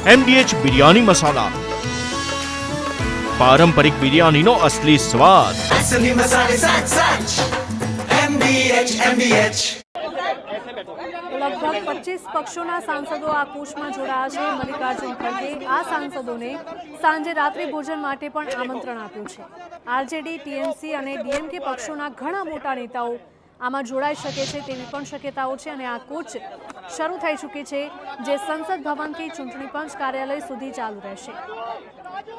MDH biryani મસાલા, પારંપરિક બિરયાનીનો અસલી સ્વાદ. असली मसाले साथ साथ MDH લગભગ 25 પક્ષોના સાંસદો આ કૂચમાં જોડાયા છે. મલ્લિકાર્જુન ખડગે આ સાંસદોને સાંજે રાત્રિ ભોજન માટે પણ આમંત્રણ આપ્યું છે. આરજેડી, ટીએમસી અને ડીએમકે પક્ષોના ઘણા મોટા નેતાઓ આમાં જોડાઈ શકે છે તેવી પણ શક્યતાઓ છે અને આ કૂચ શરૂ થઈ ચૂકી છે, જે સંસદ ભવનથી ચૂંટણી પંચ કાર્યાલય સુધી ચાલુ રહેશે.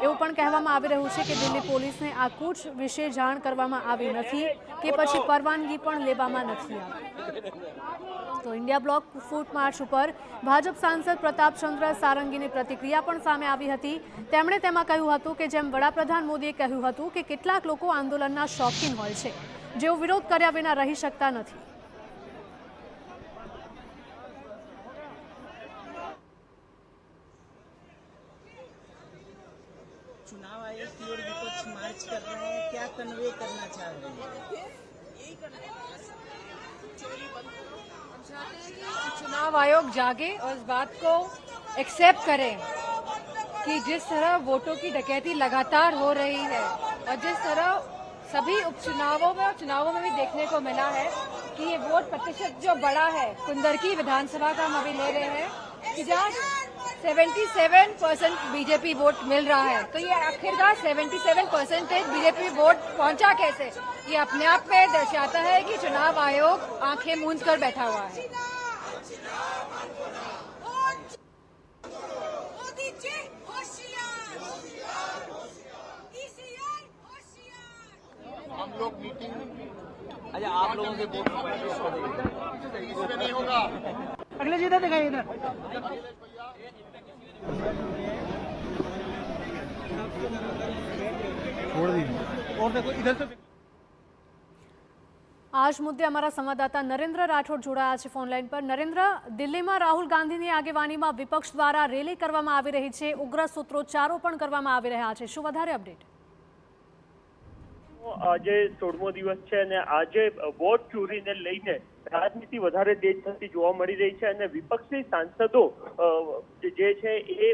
એવું પણ કહેવામાં આવી રહ્યું છે કે દિલ્હી પોલીસને આ કૂચ વિશે જાણ કરવામાં આવી નથી કે પછી પરવાનગી પણ લેવામાં નથી આવી. તો ઇન્ડિયા બ્લોક ફૂટ માર્ચ ઉપર ભાજપ સાંસદ પ્રતાપચંદ્ર સારંગીની પ્રતિક્રિયા પણ સામે આવી હતી. તેમણે તેમાં કહ્યું હતું કે જેમ વડાપ્રધાન મોદીએ કહ્યું હતું કે કેટલાક લોકો આંદોલનના શોખીન હોય છે, જેઓ વિરોધ કર્યા વિના રહી શકતા નથી. चुनाव आयोग की ओर विपक्ष मार्च कर रहे हैं, क्या कन्वे करना चाह रहे हैं? चुनाव आयोग जागे और इस बात को एक्सेप्ट करे कि जिस तरह वोटों की डकैती लगातार हो रही है और जिस तरह सभी उपचुनावों में और चुनावों में भी देखने को मिला है कि ये वोट प्रतिशत जो बड़ा है, कुंदरकी विधानसभा का हम अभी ले रहे हैं कि जहाँ 77% बीजेपी वोट मिल रहा है, तो ये आखिरकार 77% बीजेपी वोट पहुंचा कैसे, ये अपने आप में दर्शाता है कि चुनाव आयोग आंखें मूंद कर बैठा हुआ है. हम लोग मीटिंग, अच्छा आप लोगों के वोट इसमें नहीं होगा. अगले जी इधर दिखाइए, इधर छोड़ दीजिए और देखो इधर से. આ જ મુદ્દે અમારા સંવાદદાતા નરેન્દ્ર રાઠોડ જોડાયા છે ફોનલાઈન પર. નરેન્દ્ર, દિલ્હીમાં રાહુલ ગાંધીની આગેવાનીમાં વિપક્ષ દ્વારા રેલી કરવામાં આવી રહી છે, ઉગ્ર સૂત્રોચ્ચારો પણ કરવામાં આવી રહ્યા છે. શું વધારે અપડેટ? આજે 16મો દિવસ છે અને આજે વોટ ચોરીને લઈને રાજનીતિ વધારે તેજ થતી જોવા મળી રહી છે અને વિપક્ષી સાંસદો જે છે એ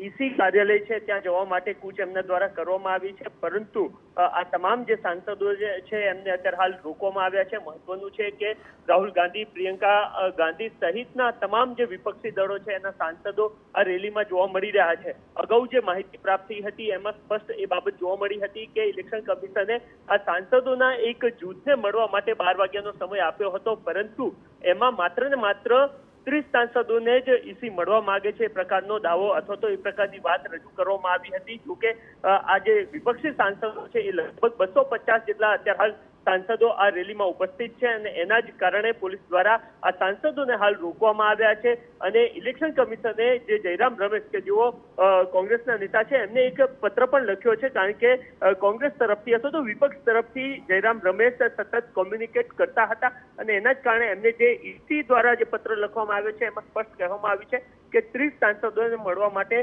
ઈસી કાર્યાલય છે ત્યાં જવા માટે કૂચ એમના દ્વારા કરવામાં આવી છે, પરંતુ આ તમામ જે સાંસદો છે એમને અત્યારે હાલ રોકવામાં આવ્યા છે. મહત્વનું છે કે રાહુલ ગાંધી, પ્રિયંકા ગાંધી સહિતના તમામ જે વિપક્ષી દળો છે એના સાંસદો આ રેલીમાં જોવા મળી રહ્યા છે. અગાઉ જે માહિતી પ્રાપ્ત થઈ હતી એમાં સ્પષ્ટ એ બાબત જોવા મળી હતી કે ઇલેક્શન કમિશને આ સાંસદોના એક જૂથને મળવા માટે 12 વાગ્યાનો સમય આપ્યો હતો, પરંતુ એમાં માત્ર ને માત્ર 30 સાંસદોને જ ઈસી મળવા માંગે છે એ પ્રકારનો દાવો અથવા તો એ પ્રકારની વાત રજૂ કરવામાં આવી હતી. જોકે આ જે વિપક્ષી સાંસદો છે એ લગભગ 250 જેટલા અત્યારે હાલ સાંસદો આ રેલીમાં ઉપસ્થિત છે અને એના જ કારણે પોલીસ દ્વારા આ સાંસદોને હાલ રોકવામાં આવ્યા છે. અને ઇલેક્શન કમિશને જે જયરામ રમેશ કે જેઓ કોંગ્રેસના નેતા છે એમને એક પત્ર પણ લખ્યો છે, કારણ કે કોંગ્રેસ તરફથી અથવા તો વિપક્ષ તરફથી જયરામ રમેશ સતત કોમ્યુનિકેટ કરતા હતા અને એના જ કારણે એમને જે ઈસી દ્વારા જે પત્ર લખવામાં આવ્યો છે એમાં સ્પષ્ટ કહેવામાં આવ્યું છે કે 30 સાંસદોને મળવા માટે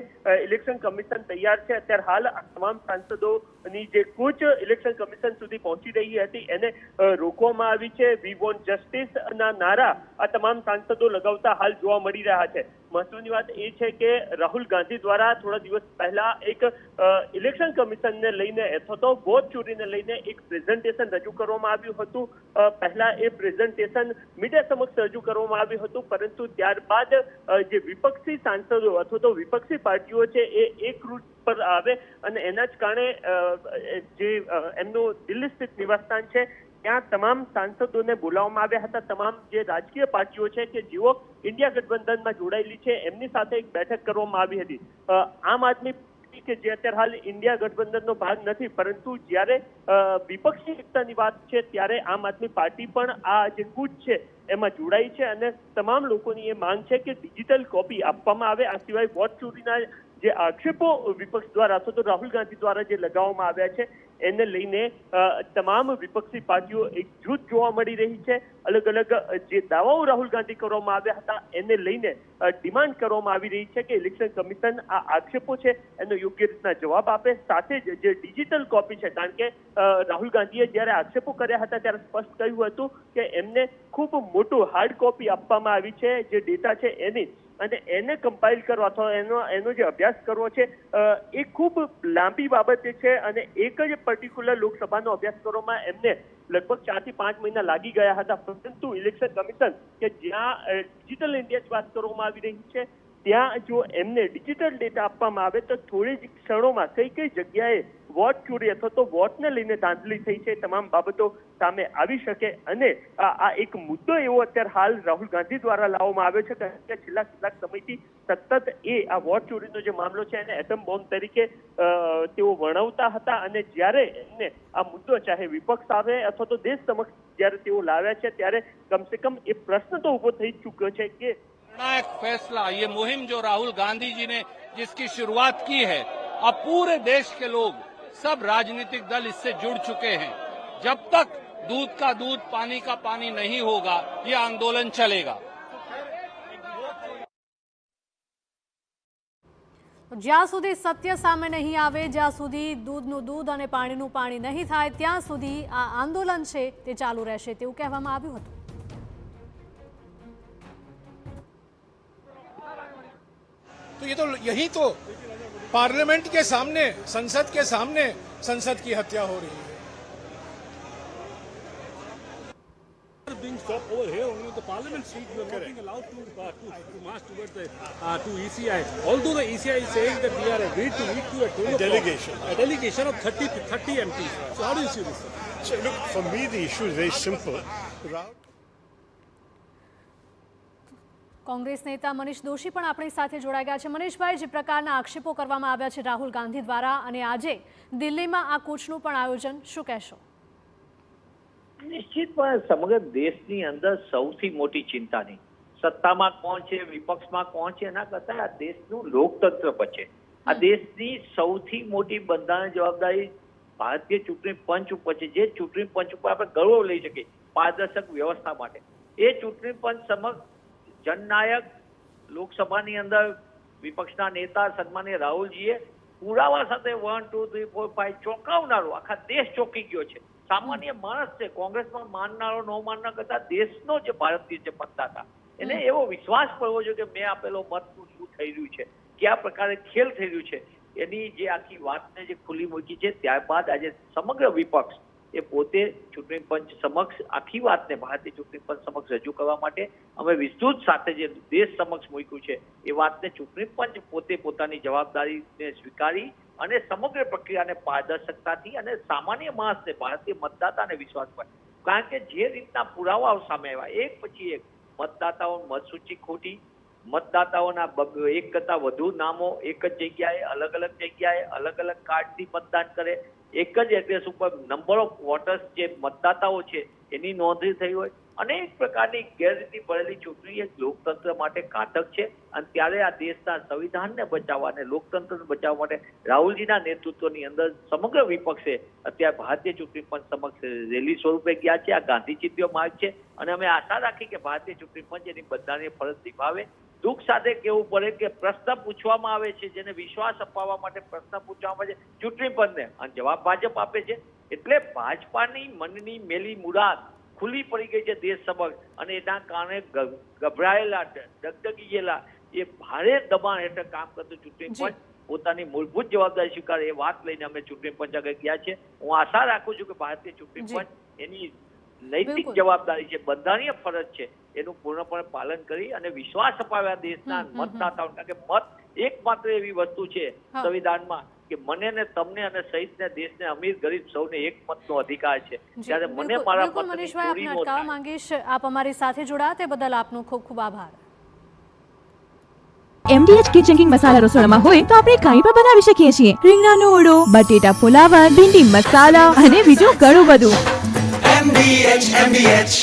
ઇલેક્શન કમિશન તૈયાર છે. અત્યારે હાલ આ તમામ સાંસદોની જે કૂચ ઇલેક્શન કમિશન સુધી પહોંચી રહી હતી એને રોકવામાં આવી છે. વી વોન્ટ જસ્ટિસ ના નારા આ તમામ સાંસદો લગાવતા હાલ જોવા મળી રહ્યા છે. મહત્વની વાત એ છે કે રાહુલ ગાંધી દ્વારા થોડા દિવસ પહેલા એક ઇલેક્શન કમિશનને લઈને અથવા તો વોટ ચોરીને લઈને એક પ્રેઝન્ટેશન રજૂ કરવામાં આવ્યું હતું. પહેલા એ પ્રેઝન્ટેશન મીડિયા સમક્ષ રજૂ કરવામાં આવ્યું હતું, પરંતુ ત્યારબાદ જે વિપક્ષી સાંસદો અથવા તો વિપક્ષી પાર્ટીઓ છે એ એક રૂટ પર આવે અને એના જ કારણે જે એમનું દિલ્હી સ્થિત નિવાસસ્થાન છે ત્યાં તમામ સાંસદોને બોલાવવામાં આવ્યા હતા. તમામ જે રાજકીય પાર્ટીઓ છે કે જેઓ ઇન્ડિયા ગઠબંધનમાં જોડાયેલી છે એમની સાથે એક બેઠક કરવામાં આવી હતી. આમ આદમી કે જે અત્યારે હાલ ઇન્ડિયા ગઠબંધનનો ભાગ નથી, પરંતુ જ્યારે વિપક્ષી એકતાની વાત છે ત્યારે આમ આદમી પાર્ટી પણ આ જે કૂચ છે એમાં જોડાઈ છે અને તમામ લોકોની એ માંગ છે કે ડિજિટલ કોપી આપવામાં આવે. આ સિવાય વોટ ચોરીના જે આક્ષેપો વિપક્ષ દ્વારા અથવા તો રાહુલ ગાંધી દ્વારા જે લગાવવામાં આવ્યા છે એને લઈને તમામ વિપક્ષી પાર્ટીઓ એકજૂથ જોવા મળી રહી છે. અલગ અલગ જે દાવાઓ રાહુલ ગાંધી કરવામાં આવ્યા હતા એને લઈને ડિમાન્ડ કરવામાં આવી રહી છે કે ઇલેક્શન કમિશન આ આક્ષેપો છે એનો યોગ્ય રીતના જવાબ આપે. સાથે જ જે ડિજિટલ કોપી છે, કારણ કે રાહુલ ગાંધીએ જ્યારે આક્ષેપો કર્યા હતા ત્યારે સ્પષ્ટ કહ્યું હતું કે એમને ખૂબ મોટું હાર્ડ કોપી આપવામાં આવી છે જે ડેટા છે એની, અને એને કમ્પાઇલ કરવો અથવા એનો જે અભ્યાસ કરવો છે એ ખૂબ લાંબી બાબત છે અને એક જ પર્ટિક્યુલર લોકસભાનો અભ્યાસ કરવામાં એમને લગભગ 4 થી 5 મહિના લાગી ગયા હતા. પરંતુ ઇલેક્શન કમિશન કે જ્યાં ડિજિટલ ઇન્ડિયા વાત કરવામાં આવી રહી છે ત્યાં જો એમને ડિજિટલ ડેટા આપવામાં આવે તો થોડી જ ક્ષણોમાં કઈ જગ્યાએ વોટ ચોરી અથવા તો વોટને લઈને ધાંધલી થઈ છે તમામ બાબતો સામે આવી શકે. અને આ એક મુદ્દો એવો અત્યારે હાલ રાહુલ ગાંધી દ્વારા લાવવામાં આવ્યો છે કે છેલ્લા કેટલાક સમયથી સતત આ વોટ ચોરીનો જે મામલો છે એને એટમ બોમ્બ તરીકે તેઓ વર્ણવતા હતા અને જ્યારે એમને આ મુદ્દો ચાહે વિપક્ષ આવે અથવા તો દેશ સમક્ષ જ્યારે તેઓ લાવ્યા છે ત્યારે કમસે કમ એ પ્રશ્ન તો ઉભો થઈ ચૂક્યો છે કે निर्णायक फैसला, ये मुहिम जो राहुल गांधी जी ने जिसकी शुरुआत की है, अब पूरे देश के लोग, सब राजनीतिक दल इससे जुड़ चुके हैं. जब तक दूध का दूध पानी का पानी नहीं होगा, ये आंदोलन चलेगा. જ્યાં સુધી સત્ય સામે નહીં આવે, જ્યાં સુધી દૂધનું દૂધ અને પાણીનું પાણી નહીં થાય, ત્યાં સુધી આ આંદોલન છે તે ચાલુ રહેશે તેવું કહેવામાં આવ્યું હતું. तो ये तो यही तो पार्लियामेंट के सामने, संसद के सामने संसद की हत्या हो रही है. Being stopped over here only the Parliament Street, we are not being allowed to march towards the to ECI. Although the ECI is saying that we are agreed to meet you at 12 o'clock. A delegation of 30 MPs. So how do you see this? So look, for me the issue is very simple. Congress નેતા મનીષ દોશી પણ આપણી સાથે જોડાઈ ગયા છે. મનીષભાઈ, જે પ્રકારના આક્ષેપો કરવામાં આવ્યા છે રાહુલ ગાંધી દ્વારા અને આજે દિલ્હીમાં આ કૂચનું પણ આયોજન, શું કહેશો? નિશ્ચિતપણે સમગ્ર દેશની અંદર સૌથી મોટી ચિંતાની સત્તામાં કોણ છે, વિપક્ષમાં કોણ છે, એના કરતા આ દેશનું લોકતંત્ર પર છે. આ દેશની સૌથી મોટી બંધારણીય જવાબદારી ભારતીય ચૂંટણી પંચ ઉપર છે. જે ચૂંટણી પંચ ઉપર આપણે ગૌરવ લઈ શકીએ પારદર્શક વ્યવસ્થા માટે. એ ચૂંટણી પંચ સમક્ષ જનનાયક લોકસભાની અંદર વિપક્ષના નેતા સન્માનીય રાહુલજીએ પુરાવા સાથે 1, 2, 3, 4, 5 ચોંકાવનારો આખા દેશ ચોંકી ગયો છે. સામાન્ય માણસ છે, કોંગ્રેસમાં માનનારો ન માનનાર કરતા દેશનો જે ભારતીય જે મતદાતા એને એવો વિશ્વાસ પડવો જોઈએ કે મેં આપેલો મતનું શું થઈ રહ્યું છે, કયા પ્રકારે ખેલ થઈ રહ્યું છે, એની જે આખી વાતને જે ખુલ્લી મૂકી છે. ત્યારબાદ આજે સમગ્ર વિપક્ષ એ પોતે ચૂંટણી પંચ સમક્ષ આખી વાતને ભારતીય ચૂંટણી પંચ સમક્ષ રજૂ કરવા માટે અમે વિસ્તૃત સાથે જે દેશ સમક્ષ મૂક્યું છે એ વાતને ચૂંટણી પંચ પોતે પોતાની જવાબદારીને સ્વીકારી અને સમગ્ર પ્રક્રિયાને પારદર્શકતાથી અને સામાન્ય માણસને ભારતીય મતદાતાને વિશ્વાસ પડે. કારણ કે જે રીતના પુરાવાઓ સામે આવ્યા એક પછી એક, મતદાતાઓ મતસૂચિ ખોટી, મતદાતાઓના એક કરતા વધુ નામો એક જ જગ્યાએ અલગ અલગ કાર્ડથી મતદાન કરે, એક જ એડ્રેસ ઉપર નંબર ઓફ વોટર્સ જે મતદાતાઓ છે એની નોંધણી થઈ હોય, અનેક પ્રકારની ગેરરીતિ ભરેલી ચૂંટણી એક લોકતંત્ર માટે ઘાતક છે. અને ત્યારે આ દેશના સંવિધાનને બચાવવા અને લોકતંત્રને બચાવવા માટે રાહુલજીના નેતૃત્વની અંદર સમગ્ર વિપક્ષે અત્યારે ભારતીય ચૂંટણી પંચ સમક્ષ રેલી સ્વરૂપે ગયા છે. આ ગાંધી ચિંધ્ય માર્ગ છે અને અમે આશા રાખી કે ભારતીય ચૂંટણી પંચ એની બધાની ફરજ નિભાવે. દુઃખ સાથે કહેવું પડે કે પ્રશ્ન પૂછવામાં આવે છે, જેને વિશ્વાસ અપાવવા માટે પ્રશ્ન પૂછવામાં આવે છે ચૂંટણી પંચને, અને જવાબ ભાજપ આપે છે. એટલે ભાજપાની મનની મેલી મુરાદ ખુલ્લી પડી ગઈ છે દેશ સમક્ષ અને એના કારણે ગભરાયેલા, ડગડગી ગયેલા, એ ભારે દબાણ હેઠળ કામ કરતું ચૂંટણી પંચ પોતાની મૂળભૂત જવાબદારી સ્વીકારે એ વાત લઈને અમે ચૂંટણી પંચ આગળ ગયા છે. હું આશા રાખું છું કે ભારતીય ચૂંટણી પંચ એની નૈતિક જવાબદારી છે, બંધારણીય ફરજ છે, એનું પૂર્ણપણે પાલન કરી અને વિશ્વાસ અપાવ્યા દેશના મતદાતાઓ. કારણ કે મત એકમાત્ર એવી વસ્તુ છે સંવિધાનમાં કે મને ને તમને અને સહિતને દેશને અમીર ગરીબ સૌને એક મતનો અધિકાર છે. ત્યારે મને મારા મતની ચોરી ન થાય. માંગીશ આપ અમારી સાથે જોડાયા તે બદલ આપનો ખૂબ ખૂબ આભાર. MDH કિચન કિંગ મસાલા રસોડામાં હોય તો આપણે કાંઈ પણ બનાવી શકીએ છીએ. રીંગણાનો ઓળો, બટેટા ફુલાવર, ભીંડી મસાલા અને બીજું ઘણું બધું. MDH